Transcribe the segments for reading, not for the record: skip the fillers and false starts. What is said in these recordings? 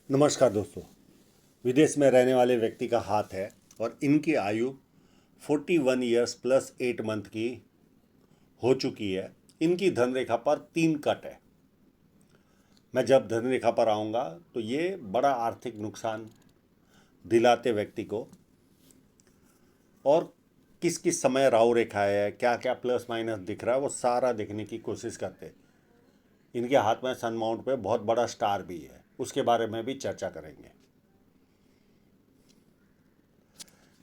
नमस्कार दोस्तों। विदेश में रहने वाले व्यक्ति का हाथ है और इनकी आयु 41 ईयर्स प्लस 8 मंथ की हो चुकी है। इनकी धन रेखा पर 3 कट है। मैं जब धन रेखा पर आऊँगा तो ये बड़ा आर्थिक नुकसान दिलाते व्यक्ति को, और किस किस समय राहु रेखा है, क्या क्या प्लस माइनस दिख रहा है, वो सारा देखने की कोशिश करते। इनके हाथ में सन माउंट पे बहुत बड़ा स्टार भी है, उसके बारे में भी चर्चा करेंगे।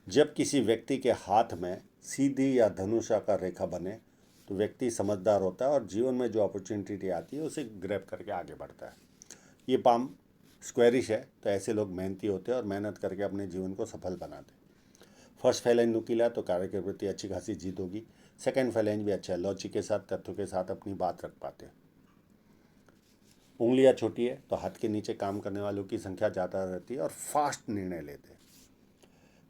जब किसी व्यक्ति के हाथ में सीधी या धनुषाकार रेखा बने तो व्यक्ति समझदार होता है और जीवन में जो अपॉर्चुनिटी आती है उसे ग्रैब करके आगे बढ़ता है। ये पाम स्क्वेरिश है तो ऐसे लोग मेहनती होते हैं और मेहनत करके अपने जीवन को सफल बनाते हैं। फर्स्ट फैलेंज नुकीला तो कार्य के प्रति अच्छी खासी जीत होगी। सेकेंड फैलेंज भी अच्छा है, लॉजिक के साथ तथ्यों के साथ अपनी बात रख पाते हैं। उंगलियां छोटी है तो हाथ के नीचे काम करने वालों की संख्या ज़्यादा रहती है और फास्ट निर्णय लेते हैं।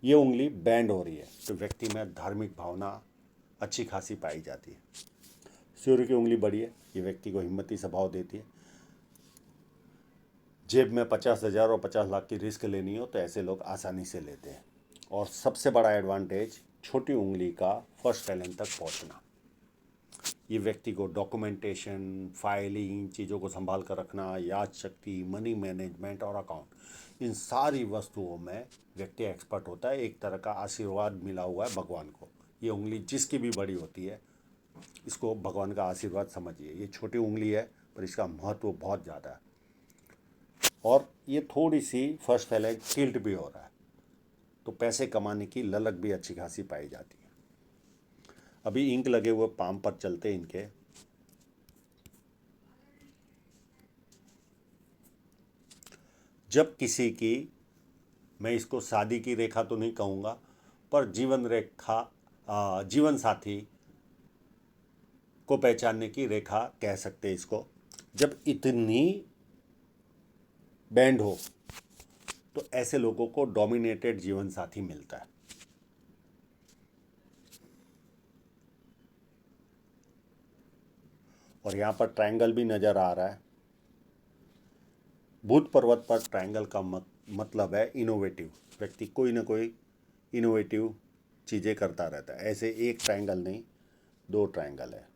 ये उंगली बैंड हो रही है तो व्यक्ति में धार्मिक भावना अच्छी खासी पाई जाती है। सूर्य की उंगली बड़ी है, ये व्यक्ति को हिम्मती स्वभाव देती है। जेब में 50,000 और 50 लाख की रिस्क लेनी हो तो ऐसे लोग आसानी से लेते हैं। और सबसे बड़ा एडवांटेज छोटी उंगली का फर्स्ट टैलेंट तक पहुंचना। ये व्यक्ति को डॉक्यूमेंटेशन, फाइलिंग, चीज़ों को संभाल कर रखना, याद शक्ति, मनी मैनेजमेंट और अकाउंट, इन सारी वस्तुओं में व्यक्ति एक्सपर्ट होता है। एक तरह का आशीर्वाद मिला हुआ है भगवान को। ये उंगली जिसकी भी बड़ी होती है, इसको भगवान का आशीर्वाद समझिए। ये छोटी उंगली है पर इसका महत्व बहुत ज़्यादा है। और ये थोड़ी सी फर्स्ट फैलेंज टिल्ट भी हो रहा है तो पैसे कमाने की ललक भी अच्छी खासी पाई जाती है। अभी इंक लगे हुए पाम पर चलते इनके। जब किसी की, मैं इसको शादी की रेखा तो नहीं कहूँगा, पर जीवन रेखा, जीवन साथी को पहचानने की रेखा कह सकते हैं इसको। जब इतनी बैंड हो तो ऐसे लोगों को डोमिनेटेड जीवन साथी मिलता है। और यहाँ पर ट्रायंगल भी नज़र आ रहा है। भूत पर्वत पर ट्रायंगल का मतलब है इनोवेटिव। व्यक्ति कोई ना कोई इनोवेटिव चीज़ें करता रहता है। ऐसे एक ट्रायंगल नहीं, 2 ट्रायंगल है।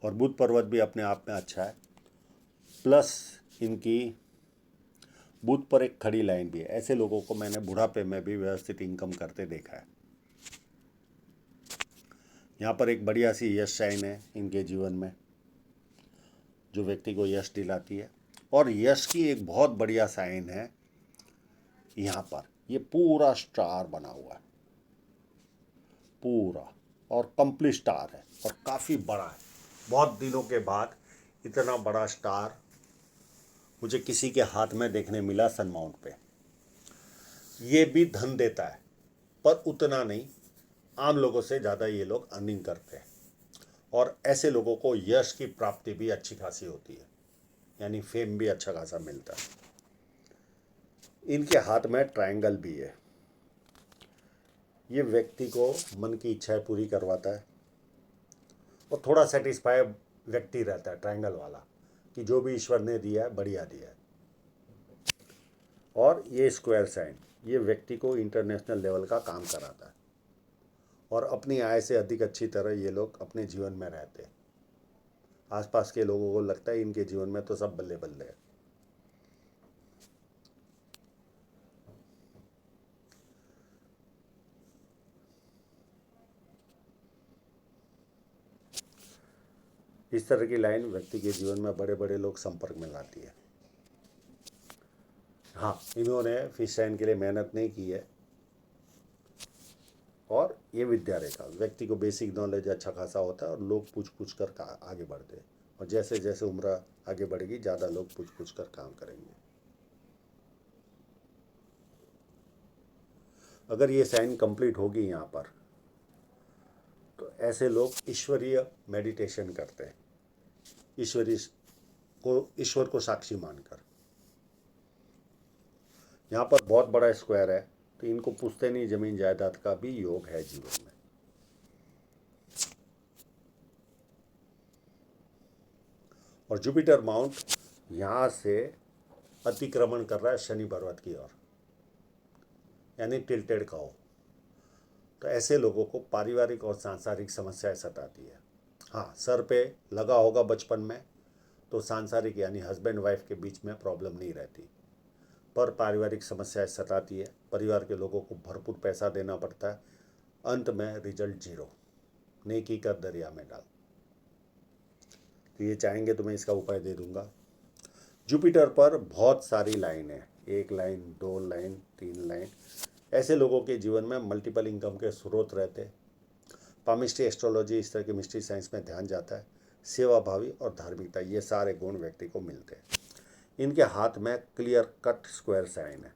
और बुध पर्वत भी अपने आप में अच्छा है। प्लस इनकी बुध पर एक खड़ी लाइन भी है। ऐसे लोगों को मैंने बुढ़ापे में भी व्यवस्थित इनकम करते देखा है। यहाँ पर एक बढ़िया सी यश साइन है इनके जीवन में, जो व्यक्ति को यश दिलाती है। और यश की एक बहुत बढ़िया साइन है यहाँ पर, ये पूरा स्टार बना हुआ है, पूरा और कंप्लीट स्टार है और काफ़ी बड़ा है। बहुत दिनों के बाद इतना बड़ा स्टार मुझे किसी के हाथ में देखने मिला सन माउंट पे। ये भी धन देता है पर उतना नहीं, आम लोगों से ज़्यादा ये लोग अर्निंग करते हैं। और ऐसे लोगों को यश की प्राप्ति भी अच्छी खासी होती है, यानी फेम भी अच्छा खासा मिलता है। इनके हाथ में ट्रायंगल भी है। ये व्यक्ति को मन की इच्छाएं पूरी करवाता है और थोड़ा सेटिस्फाई व्यक्ति रहता है ट्रायंगल वाला, कि जो भी ईश्वर ने दिया है बढ़िया दिया है। और ये स्क्वायर साइन, ये व्यक्ति को इंटरनेशनल लेवल का काम कराता है और अपनी आय से अधिक अच्छी तरह ये लोग अपने जीवन में रहते हैं। आसपास के लोगों को लगता है इनके जीवन में तो सब बल्ले बल्ले है। इस तरह की लाइन व्यक्ति के जीवन में बड़े बड़े लोग संपर्क में लाती है। हाँ, इन्होंने फिश साइन के लिए मेहनत नहीं की है। और ये विद्या रेखा, व्यक्ति को बेसिक नॉलेज अच्छा खासा होता है और लोग पूछ पूछ कर आगे बढ़ते हैं। और जैसे जैसे उम्र आगे बढ़ेगी ज़्यादा लोग पूछ पूछ कर काम करेंगे। अगर ये साइन कंप्लीट होगी यहाँ पर तो ऐसे लोग ईश्वरीय मेडिटेशन करते हैं, ईश्वरी को, ईश्वर को साक्षी मानकर। यहाँ पर बहुत बड़ा स्क्वायर है तो इनको पुश्तैनी जमीन जायदाद का भी योग है जीवन में। और जुपिटर माउंट यहाँ से अतिक्रमण कर रहा है शनि पर्वत की ओर, यानी टिल्टेड कहो। तो ऐसे लोगों को पारिवारिक और सांसारिक समस्याएं सताती है। हाँ, सर पे लगा होगा बचपन में तो सांसारिक यानी हस्बैंड वाइफ के बीच में प्रॉब्लम नहीं रहती, पर पारिवारिक समस्याएं सताती है। परिवार के लोगों को भरपूर पैसा देना पड़ता है, अंत में रिजल्ट जीरो। नेकी कर दरिया में डाल। तो ये चाहेंगे तो मैं इसका उपाय दे दूंगा। जुपिटर पर बहुत सारी लाइन है, 1 लाइन, 2 लाइन, 3 लाइन। ऐसे लोगों के जीवन में मल्टीपल इनकम के स्रोत रहते हैं। पामिस्ट्री, एस्ट्रोलॉजी, इस तरह की मिस्ट्री साइंस में ध्यान जाता है। सेवा भावी और धार्मिकता, ये सारे गुण व्यक्ति को मिलते हैं। इनके हाथ में क्लियर कट स्क्वायर साइन है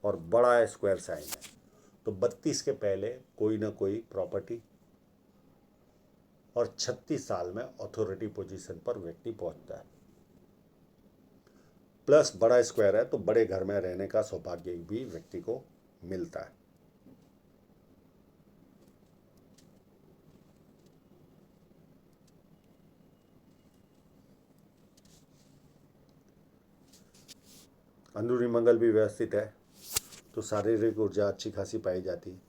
और बड़ा स्क्वायर साइन है। तो 32 के पहले कोई ना कोई प्रॉपर्टी और 36 साल में अथॉरिटी पोजीशन पर व्यक्ति पहुंचता है। प्लस बड़ा स्क्वायर है तो बड़े घर में रहने का सौभाग्य भी व्यक्ति को मिलता है। अंदरूनी मंगल भी व्यवस्थित है तो शारीरिक ऊर्जा अच्छी खासी पाई जाती है।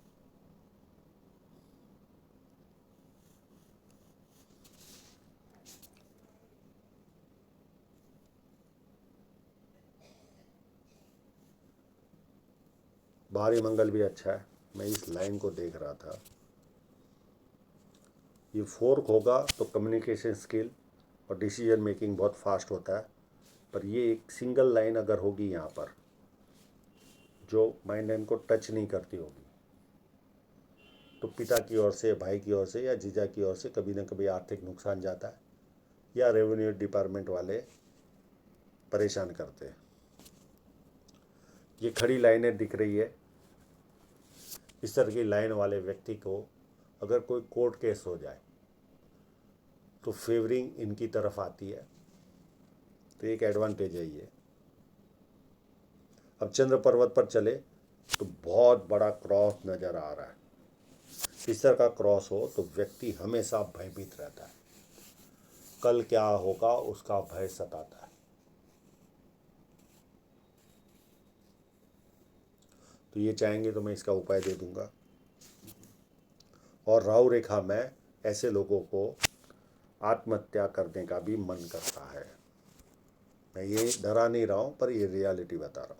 बाहरी मंगल भी अच्छा है। मैं इस लाइन को देख रहा था, ये फोर्क होगा तो कम्युनिकेशन स्किल और डिसीजन मेकिंग बहुत फास्ट होता है। पर ये एक सिंगल लाइन अगर होगी यहाँ पर जो माइंड लाइन को टच नहीं करती होगी, तो पिता की ओर से, भाई की ओर से या जीजा की ओर से कभी ना कभी आर्थिक नुकसान जाता है या रेवेन्यू डिपार्टमेंट वाले परेशान करते हैं। ये खड़ी लाइनें दिख रही है। इस तरह की लाइन वाले व्यक्ति को अगर कोई कोर्ट केस हो जाए तो फेवरिंग इनकी तरफ आती है, तो एक एडवांटेज है ये। अब चंद्र पर्वत पर चले तो बहुत बड़ा क्रॉस नजर आ रहा है। इस तरह का क्रॉस हो तो व्यक्ति हमेशा भयभीत रहता है, कल क्या होगा उसका भय सताता है। तो ये चाहेंगे तो मैं इसका उपाय दे दूंगा। और राहु रेखा में ऐसे लोगों को आत्महत्या करने का भी मन करता है। मैं ये डरा नहीं रहा हूं, पर ये रियलिटी बता रहा हूं।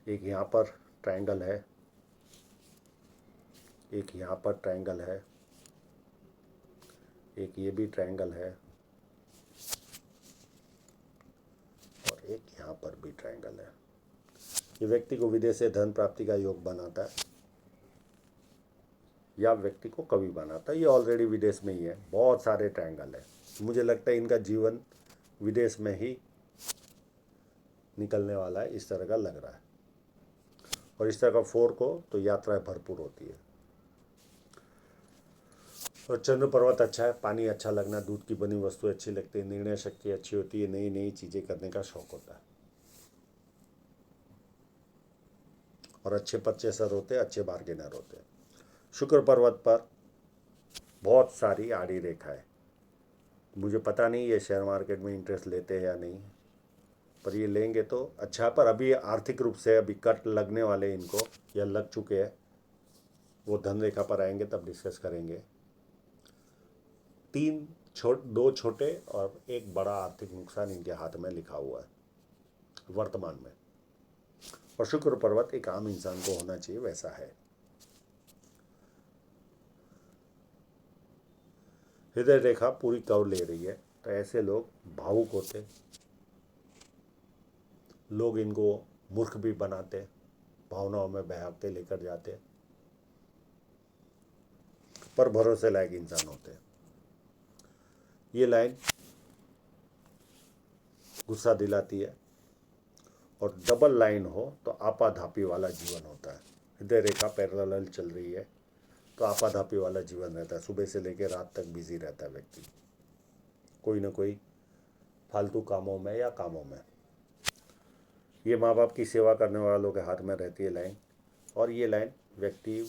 एक यहाँ पर ट्रायंगल है, एक यहाँ पर ट्रायंगल है, एक ये भी ट्रायंगल है और एक यहाँ पर भी ट्रायंगल है। ये व्यक्ति को विदेश से धन प्राप्ति का योग बनाता है या व्यक्ति को कवि बनाता है। ये ऑलरेडी विदेश में ही है। बहुत सारे ट्रायंगल है। मुझे लगता है इनका जीवन विदेश में ही निकलने वाला है, इस तरह का लग रहा है। और इस तरह का फोर्क हो तो यात्राएं भरपूर होती है। और चंद्र पर्वत अच्छा है, पानी अच्छा लगना, दूध की बनी वस्तु अच्छी लगती है, निर्णय शक्ति अच्छी होती है, नई नई चीज़ें करने का शौक होता है और अच्छे परचेसर होते हैं, अच्छे बार्गेनर होते हैं। शुक्र पर्वत पर बहुत सारी आड़ी रेखा है। मुझे पता नहीं ये शेयर मार्केट में इंटरेस्ट लेते हैं या नहीं, पर ये लेंगे तो अच्छा। पर अभी आर्थिक रूप से अभी कट लगने वाले इनको या लग चुके हैं। वो धन रेखा पर आएंगे तब डिस्कस करेंगे। 2 छोटे और एक बड़ा आर्थिक नुकसान इनके हाथ में लिखा हुआ है वर्तमान में। और शुक्र पर्वत एक आम इंसान को होना चाहिए वैसा है। हृदय रेखा पूरी कवर ले रही है, तो ऐसे लोग भावुक होते, लोग इनको मूर्ख भी बनाते, भावनाओं में बहाते लेकर जाते, पर भरोसे लायक इंसान होते। ये लाइन गुस्सा दिलाती है। और डबल लाइन हो तो आपाधापी वाला जीवन होता है। हृदय रेखा पैरेलल चल रही है तो आपाधापी वाला जीवन रहता है। सुबह से लेकर रात तक बिजी रहता है व्यक्ति, कोई ना कोई फालतू कामों में या कामों में। ये माँ बाप की सेवा करने वालों के हाथ में रहती है लाइन। और ये लाइन व्यक्ति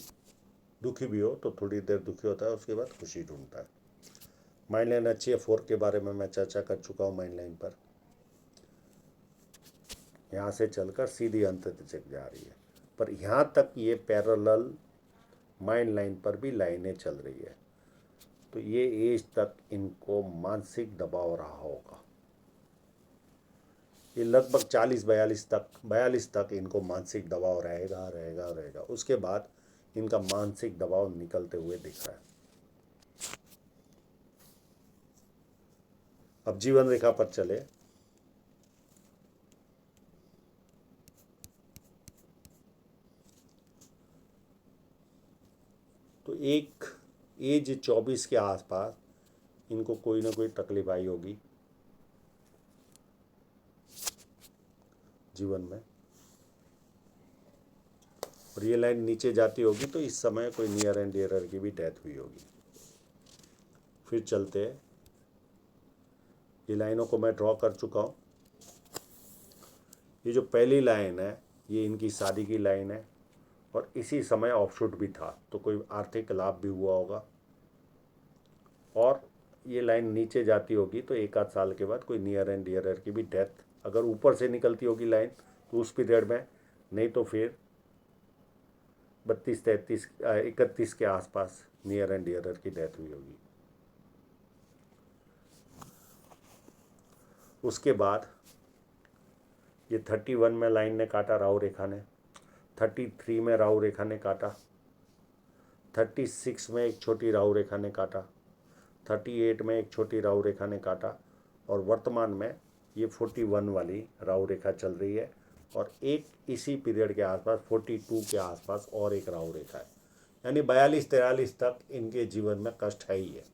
दुखी भी हो तो थोड़ी देर दुखी होता है, उसके बाद खुशी ढूंढता है। माइंड लाइन अच्छी है, 4 के बारे में मैं चर्चा कर चुका हूँ माइंड लाइन पर। यहाँ से चलकर सीधी अंत तक जा रही है, पर यहाँ तक ये पैरेलल माइंड लाइन पर भी लाइनें चल रही है, तो ये एज तक इनको मानसिक दबाव रहा होगा। ये लगभग 42 तक इनको मानसिक दबाव रहेगा रहेगा रहेगा। उसके बाद इनका मानसिक दबाव निकलते हुए दिख रहा है। अब जीवन रेखा पर चले। तो एक एज 24 के आसपास इनको कोई ना कोई तकलीफ आई होगी जीवन में, और ये लाइन नीचे जाती होगी तो इस समय कोई नियर एंड डियरर की भी डेथ हुई होगी। फिर चलते हैं, ये लाइनों को मैं ड्रॉ कर चुका हूँ। ये जो पहली लाइन है ये इनकी शादी की लाइन है, और इसी समय ऑफशूट भी था, तो कोई आर्थिक लाभ भी हुआ होगा। और ये लाइन नीचे जाती होगी तो 1 आध साल के बाद कोई नियर एंड डियरर की भी डेथ अगर ऊपर से निकलती होगी लाइन तो उस पीरियड में, नहीं तो फिर 31 के आसपास नियर एंड डियरर की डेथ हुई होगी। उसके बाद ये 31 में लाइन ने काटा, राहु रेखा ने। 33 में राहु रेखा ने काटा। 36 में एक छोटी राहु रेखा ने काटा। 38 में एक छोटी राहु रेखा ने काटा। और वर्तमान में ये 41 वाली राहु रेखा चल रही है, और एक इसी पीरियड के आसपास 42 के आसपास और एक राहु रेखा है। यानी 42-43 तक इनके जीवन में कष्ट है ही है।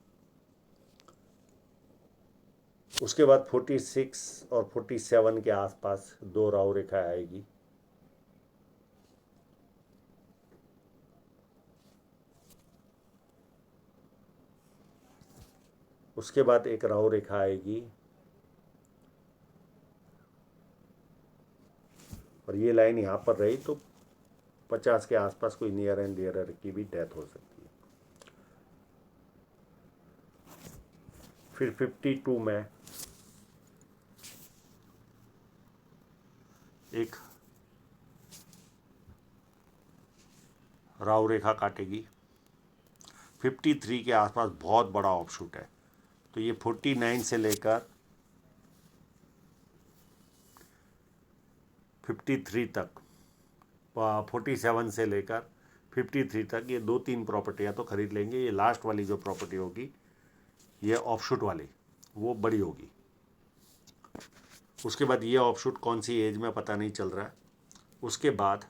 उसके बाद 46 और 47 के आसपास 2 राहु रेखा आएगी। उसके बाद एक राहु रेखा आएगी, और ये लाइन यहाँ पर रही तो 50 के आसपास कोई नियर एंड डियरर की भी डेथ हो सकती है। फिर 52 में एक राहु रेखा काटेगी। 53 के आसपास बहुत बड़ा ऑफशूट है, तो ये 49 से लेकर 53 तक, 47 से लेकर 53 तक ये 2-3 प्रॉपर्टियाँ तो खरीद लेंगे। ये लास्ट वाली जो प्रॉपर्टी होगी, ये ऑफशूट वाली, वो बड़ी होगी। उसके बाद ये ऑफशूट कौन सी एज में पता नहीं चल रहा है। उसके बाद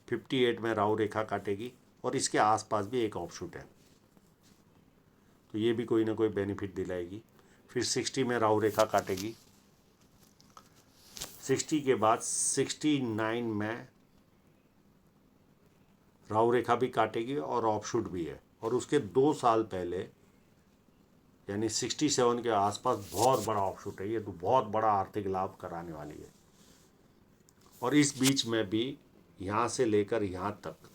58 में राहु रेखा काटेगी, और इसके आसपास भी एक ऑफशूट है, तो ये भी कोई ना कोई बेनिफिट दिलाएगी। फिर 60 में राहु रेखा काटेगी। 60 के बाद 69 में राहु रेखा भी काटेगी और ऑफशूट भी है, और उसके 2 साल पहले यानी 67 के आसपास बहुत बड़ा ऑफशूट है। ये तो बहुत बड़ा आर्थिक लाभ कराने वाली है। और इस बीच में भी यहाँ से लेकर यहाँ तक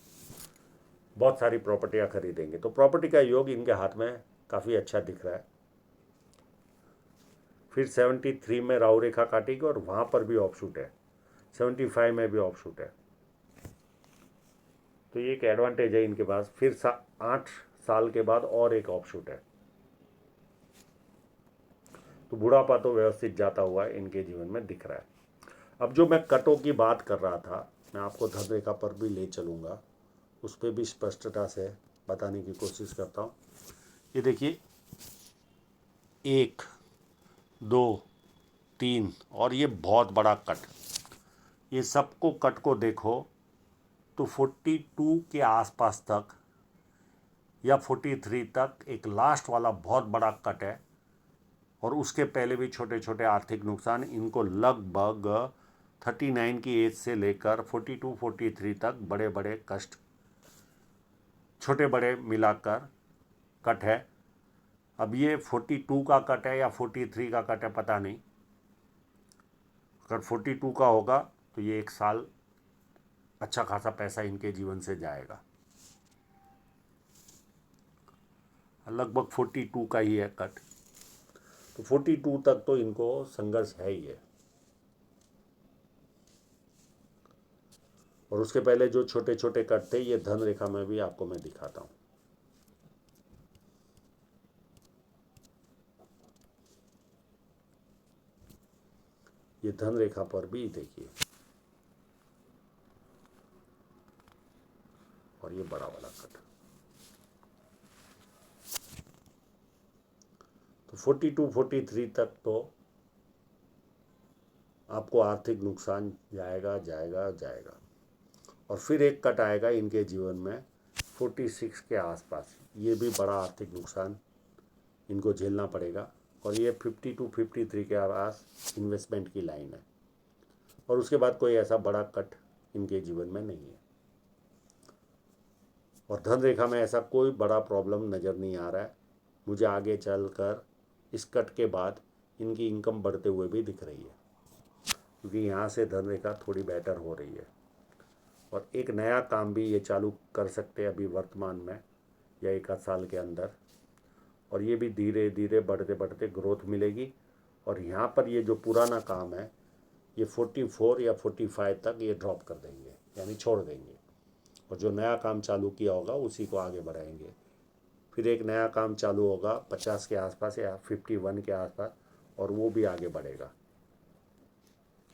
बहुत सारी प्रॉपर्टियाँ खरीदेंगे, तो प्रॉपर्टी का योग इनके हाथ में काफ़ी अच्छा दिख रहा है। फिर 73 में राहु रेखा काटेगी, और वहाँ पर भी ऑफशूट है। 75 में भी ऑफशूट है, तो ये एक एडवांटेज है इनके पास। फिर 8 साल के बाद और एक ऑफशूट है, तो बुढ़ापा तो व्यवस्थित जाता हुआ इनके जीवन में दिख रहा है। अब जो मैं कटों की बात कर रहा था, मैं आपको धन रेखा पर भी ले चलूँगा, उस पर भी स्पष्टता से बताने की कोशिश करता हूँ। ये देखिए, 1, 2, 3 और ये बहुत बड़ा कट, ये सबको कट को देखो तो 42 के आसपास तक या 43 तक एक लास्ट वाला बहुत बड़ा कट है, और उसके पहले भी छोटे छोटे आर्थिक नुकसान। इनको लगभग 39 की एज से लेकर 42-43 तक बड़े बड़े कष्ट, छोटे बड़े मिलाकर कट है। अब ये 42 का कट है या 43 का कट है पता नहीं। अगर 42 का होगा तो ये 1 साल अच्छा खासा पैसा इनके जीवन से जाएगा। लगभग 42 का ही है कट। तो 42 तक तो इनको संघर्ष है ही है। और उसके पहले जो छोटे छोटे कट थे ये धन रेखा में भी आपको मैं दिखाता हूँ। ये धन रेखा पर भी देखिए, और ये बड़ा वाला कट। तो 42 43 तक तो आपको आर्थिक नुकसान जाएगा जाएगा जाएगा। और फिर एक कट आएगा इनके जीवन में 46 के आसपास, ये भी बड़ा आर्थिक नुकसान इनको झेलना पड़ेगा। और ये 52 53 के आसपास इन्वेस्टमेंट की लाइन है। और उसके बाद कोई ऐसा बड़ा कट इनके जीवन में नहीं है। और धन रेखा में ऐसा कोई बड़ा प्रॉब्लम नज़र नहीं आ रहा है मुझे आगे चलकर। इस कट के बाद इनकी इनकम बढ़ते हुए भी दिख रही है, क्योंकि यहाँ से धन रेखा थोड़ी बेटर हो रही है। और एक नया काम भी ये चालू कर सकते हैं अभी वर्तमान में या एक आध साल के अंदर। और ये भी धीरे धीरे बढ़ते बढ़ते ग्रोथ मिलेगी। और यहाँ पर ये जो पुराना काम है ये 44 या 45 तक ये ड्रॉप कर देंगे, यानी छोड़ देंगे। और जो नया काम चालू किया होगा उसी को आगे बढ़ाएंगे। फिर एक नया काम चालू होगा 50 के आसपास या 51 के आसपास, और वो भी आगे बढ़ेगा।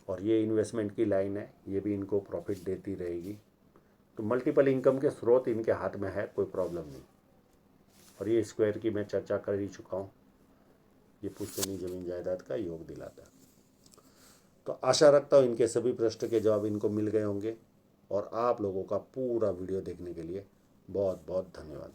और ये इन्वेस्टमेंट की लाइन है, ये भी इनको प्रॉफिट देती रहेगी। तो मल्टीपल इनकम के स्रोत इनके हाथ में है, कोई प्रॉब्लम नहीं। और ये स्क्वायर की मैं चर्चा कर ही चुका हूँ, ये पुश्तैनी जमीन जायदाद का योग दिलाता है। तो आशा रखता हूँ इनके सभी प्रश्न के जवाब इनको मिल गए होंगे। और आप लोगों का पूरा वीडियो देखने के लिए बहुत बहुत धन्यवाद।